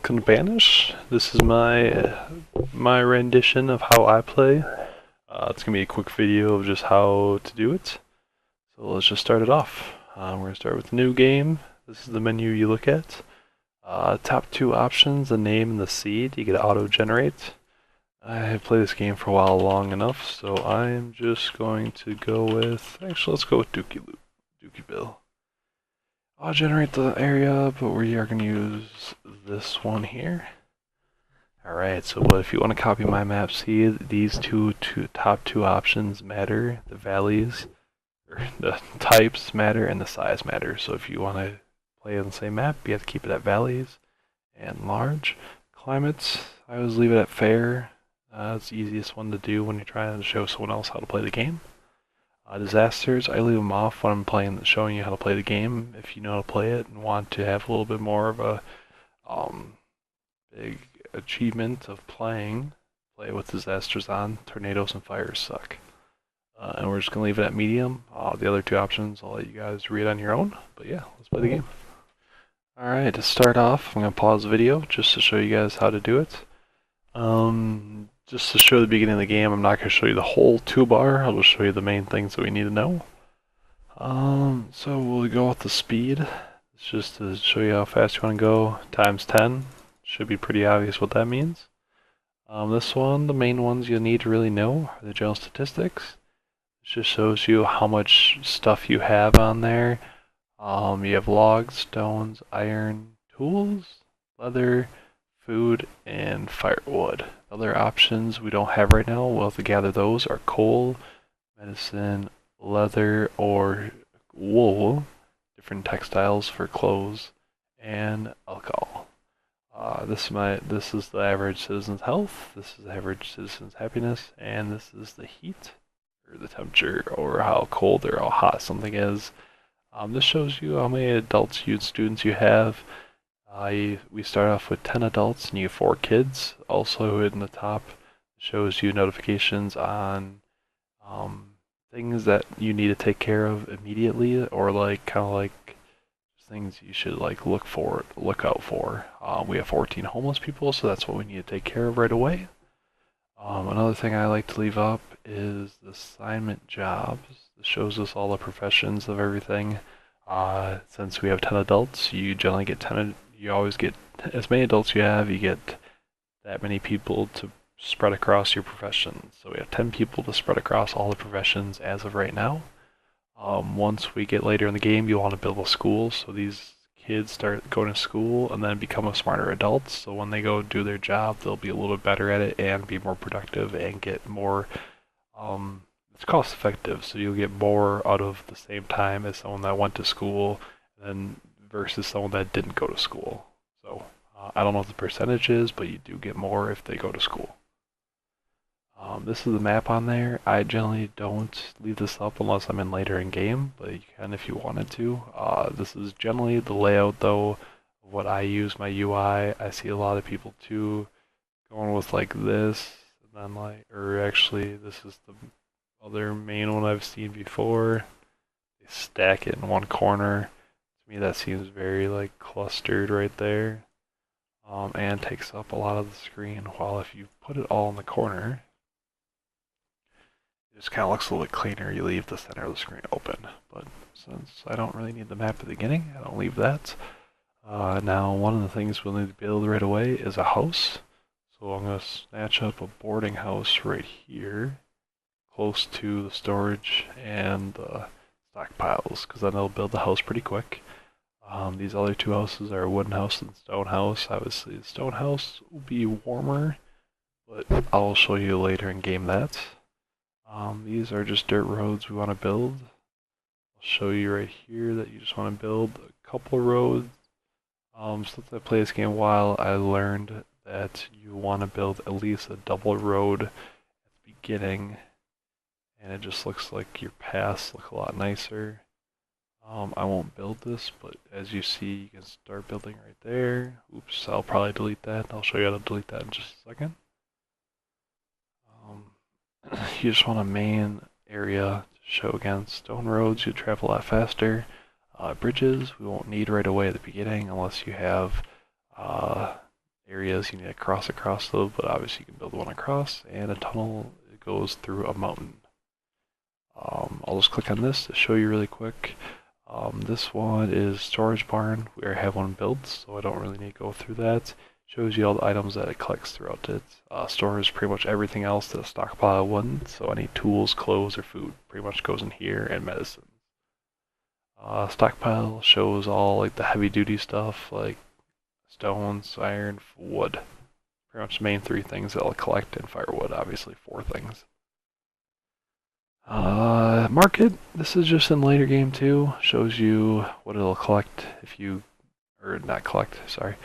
welcome to Banished. This is my rendition of how I play. It's gonna be a quick video of just how to do it. So let's just start it off. We're gonna start with the new game. This is the menu you look at. Top two options: the name and the seed. You get auto generate. I have played this game for a while, long enough, so I am just going to go with. Actually, let's go with Dookieville. I'll generate the area, but we are going to use this one here. Alright, so if you want to copy my map, see these top two options matter. The values, or the types matter, and the size matter. So if you want to play on the same map, you have to keep it at valleys and large. Climates, I always leave it at fair. It's the easiest one to do when you're trying to show someone else how to play the game. Disasters, I leave them off when I'm showing you how to play the game. If you know how to play it and want to have a little bit more of a big achievement of play with disasters on. Tornadoes and fires suck. And we're just going to leave it at medium. The other two options, I'll let you guys read on your own. But yeah, let's play the game. Alright, to start off, I'm going to pause the video just to show you guys how to do it. Just to show the beginning of the game, I'm not going to show you the whole toolbar. I'll just show you the main things that we need to know. So we'll go with the speed. It's just to show you how fast you want to go, times 10. Should be pretty obvious what that means. This one, the main ones you'll need to really know are the general statistics. It just shows you how much stuff you have on there. You have logs, stones, iron, tools, leather, food, and firewood. Other options we don't have right now, we'll have to gather those, are coal, medicine, leather, or wool, different textiles for clothes, and alcohol. This is the average citizen's health, this is the average citizen's happiness, and this is the heat, or the temperature, or how cold or how hot something is. This shows you how many adults and students you have. We start off with 10 adults and you have 4 kids. Also in the top shows you notifications on things that you need to take care of immediately, or kind of like things you should look out for. We have 14 homeless people, so that's what we need to take care of right away. Another thing I like to leave up is the assignment jobs. This shows us all the professions of everything. Since we have 10 adults, you generally get 10. You always get as many adults you have, you get that many people to spread across your professions. So we have 10 people to spread across all the professions as of right now. Once we get later in the game, you want to build a school, so these kids start going to school and then become a smarter adults. So when they go do their job, they'll be a little bit better at it and be more productive and get more, it's cost effective, so you'll get more out of the same time as someone that went to school and versus someone that didn't go to school. So I don't know what the percentage is, but you do get more if they go to school. This is the map on there. I generally don't leave this up unless I'm in later in game, but you can if you wanted to. This is generally the layout though of what I use my UI. I see a lot of people too going with like this, and then or actually this is the other main one I've seen before. They stack it in one corner. To me that seems very clustered right there, and takes up a lot of the screen, while if you put it all in the corner, it just kind of looks a little bit cleaner. You leave the center of the screen open, but since I don't really need the map at the beginning, I don't leave that. Now one of the things we'll need to build right away is a house, so I'm going to snatch up a boarding house right here, close to the storage and the stockpiles, because then they'll build the house pretty quick. These other two houses are a wooden house and stone house. Obviously the stone house will be warmer, but I'll show you later in game that. These are just dirt roads we want to build. I'll show you right here that you just want to build a couple roads. Since I played this game a while, I learned that you want to build at least a double road at the beginning, and it just looks like your paths look a lot nicer. I won't build this, but as you see, you can start building right there. Oops, I'll probably delete that. I'll show you how to delete that in just a second. You just want a main area to show again. Stone roads, you travel a lot faster. Bridges, we won't need right away at the beginning unless you have areas you need to cross across those, but obviously you can build one across, and a tunnel goes through a mountain. I'll just click on this to show you really quick. This one is storage barn. We already have one built, so I don't really need to go through that. Shows you all the items that it collects throughout it. Stores pretty much everything else that a stockpile wouldn't, so any tools, clothes, or food pretty much goes in here, and medicine. Stockpile shows all like the heavy duty stuff like stones, iron, wood. Pretty much the main three things that I'll collect, and firewood, obviously four things. Market, this is just in later game too. Shows you what it'll collect if you, or not collect, sorry.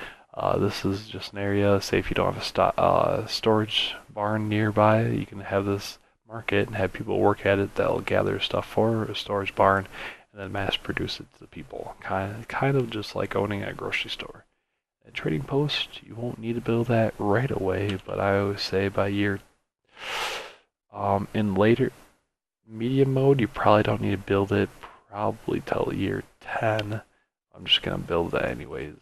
This is just an area, say if you don't have a storage barn nearby, you can have this market and have people work at it that'll gather stuff for a storage barn and then mass produce it to the people. Kind of just like owning a grocery store. A trading post, you won't need to build that right away, but I always say by year, in later medium mode, you probably don't need to build it probably till year 10. I'm just gonna build that anyways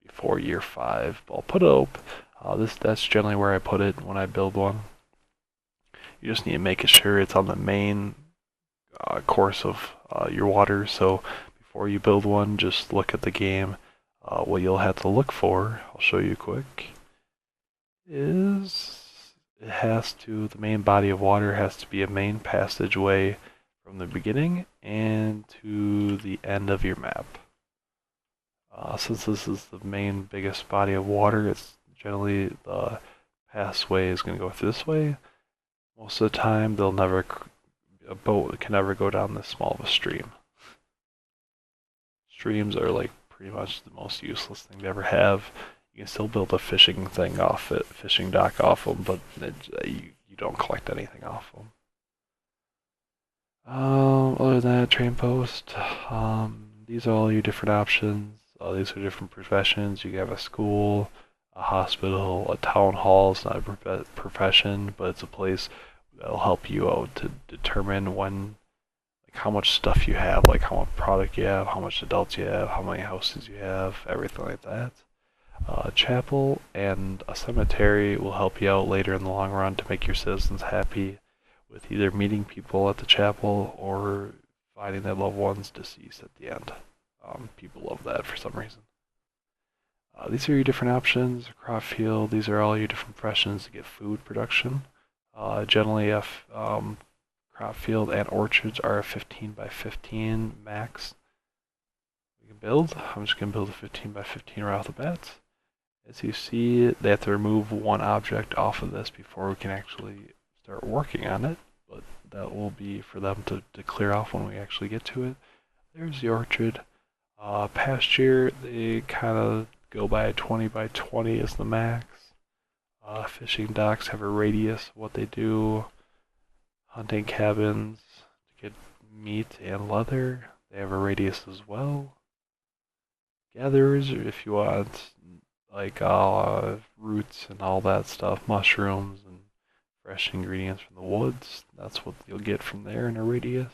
before year 5, but I'll put it up. That's generally where I put it when I build one. You just need to make sure it's on the main course of your water, so before you build one, just look at the game. What you'll have to look for, I'll show you quick, is the main body of water has to be a main passageway from the beginning and to the end of your map. Since this is the main biggest body of water, it's generally the passway is going to go through this way. Most of the time, a boat can never go down this small of a stream. Streams are like pretty much the most useless thing to ever have. You can still build a fishing thing off it, fishing dock off them, but you don't collect anything off them. Other than that, train post. These are all your different options. These are different professions. You can have a school, a hospital, a town hall. It's not a profession, but it's a place that'll help you out to determine when, like how much stuff you have, like how much product you have, how much adults you have, how many houses you have, everything like that. Chapel and a cemetery will help you out later in the long run to make your citizens happy with either meeting people at the chapel or finding their loved ones deceased at the end. People love that for some reason. These are your different options. Crop field, these are all your different professions to get food production. Generally, crop field and orchards are a 15 by 15 max. We can build. I'm just going to build a 15 by 15 right off the bat. As you see, they have to remove one object off of this before we can actually start working on it, but that will be for them to clear off when we actually get to it. There's the orchard. Pasture, they kind of go by 20 by 20 is the max. Fishing docks have a radius of what they do. Hunting cabins to get meat and leather, they have a radius as well. Gatherers, if you want like roots and all that stuff, mushrooms and fresh ingredients from the woods, that's what you'll get from there in a radius.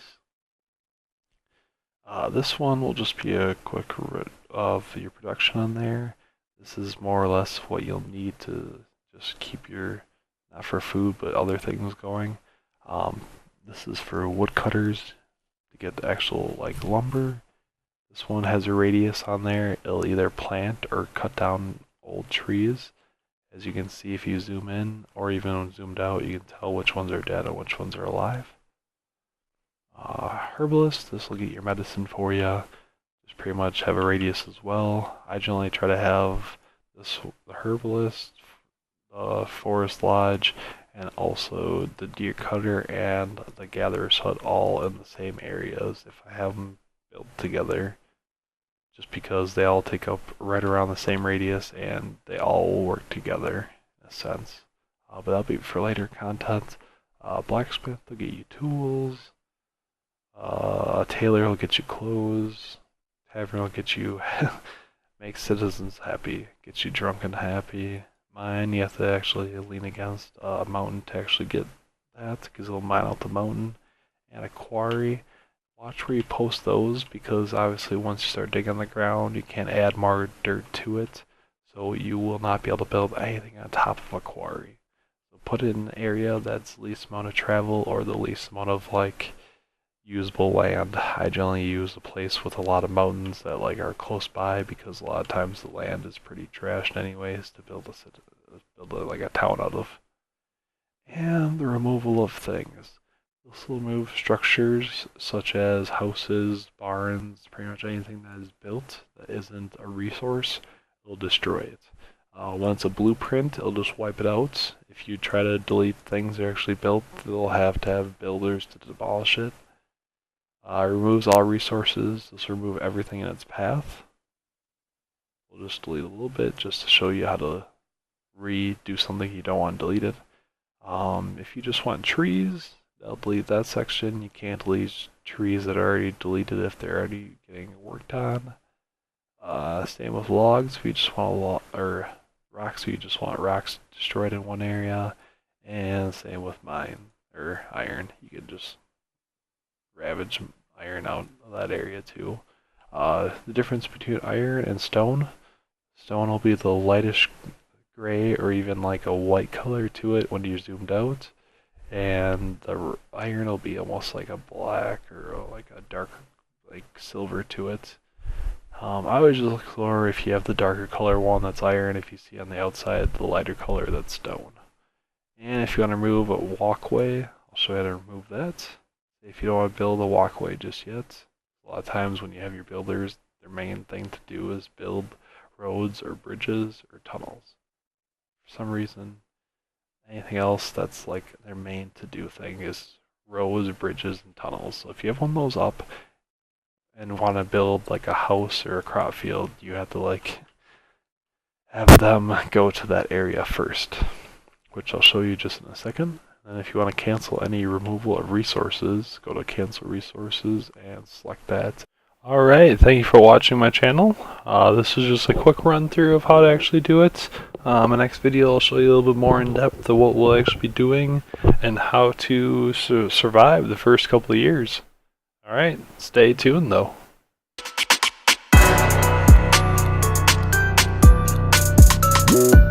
This one will just be a quick of your production on there. This is more or less what you'll need to just keep your, not for food, but other things going. This is for woodcutters to get the actual like lumber. This one has a radius on there. It'll either plant or cut down old trees. As you can see if you zoom in, or even when zoomed out, you can tell which ones are dead and which ones are alive. Herbalist, this will get your medicine for you. Just pretty much have a radius as well. I generally try to have this, the herbalist, the forest lodge, and also the deer cutter and the gatherer's hut all in the same areas if I have them built together, just because they all take up right around the same radius and they all work together in a sense. But that'll be for later content. Blacksmith will get you tools. A tailor will get you clothes. Tavern will get you make citizens happy, get you drunk and happy. Mine, you have to actually lean against a mountain to actually get that, because it'll mine out the mountain. And a quarry, watch where you post those, because obviously once you start digging on the ground, you can't add more dirt to it. So you will not be able to build anything on top of a quarry. So put it in an area that's least amount of travel or the least amount of like usable land. I generally use a place with a lot of mountains that like are close by because a lot of times the land is pretty trashed anyways to build like a town out of. And the removal of things. This will remove structures such as houses, barns, pretty much anything that is built that isn't a resource, it'll destroy it. When it's a blueprint, it'll just wipe it out. If you try to delete things that are actually built, they'll have to have builders to demolish it. Removes all resources. This will remove everything in its path. We'll just delete a little bit just to show you how to redo something you don't want deleted. If you just want trees, they'll delete that section. You can't delete trees that are already deleted if they're already getting worked on. Same with logs. If you just want or rocks, if you just want rocks destroyed in one area. And same with iron. You can just ravage iron out of that area too. The difference between iron and stone. Stone will be the lightest gray or even like a white color to it when you're zoomed out, and the iron will be almost like a black or like a dark like silver to it. I always just look for if you have the darker color one, that's iron. If you see on the outside the lighter color, that's stone. And if you want to remove a walkway, I'll show you how to remove that. If you don't want to build a walkway just yet, a lot of times when you have your builders, their main thing to do is build roads or bridges or tunnels. For some reason, anything else that's like their main to-do thing is roads, bridges, and tunnels. So if you have one of those up and want to build like a house or a crop field, you have to like have them go to that area first, which I'll show you just in a second. And if you want to cancel any removal of resources, go to cancel resources and select that. Alright, thank you for watching my channel. This is just a quick run through of how to actually do it. My next video I'll show you a little bit more in depth of what we'll actually be doing and how to survive the first couple of years. Alright, stay tuned though. Yeah.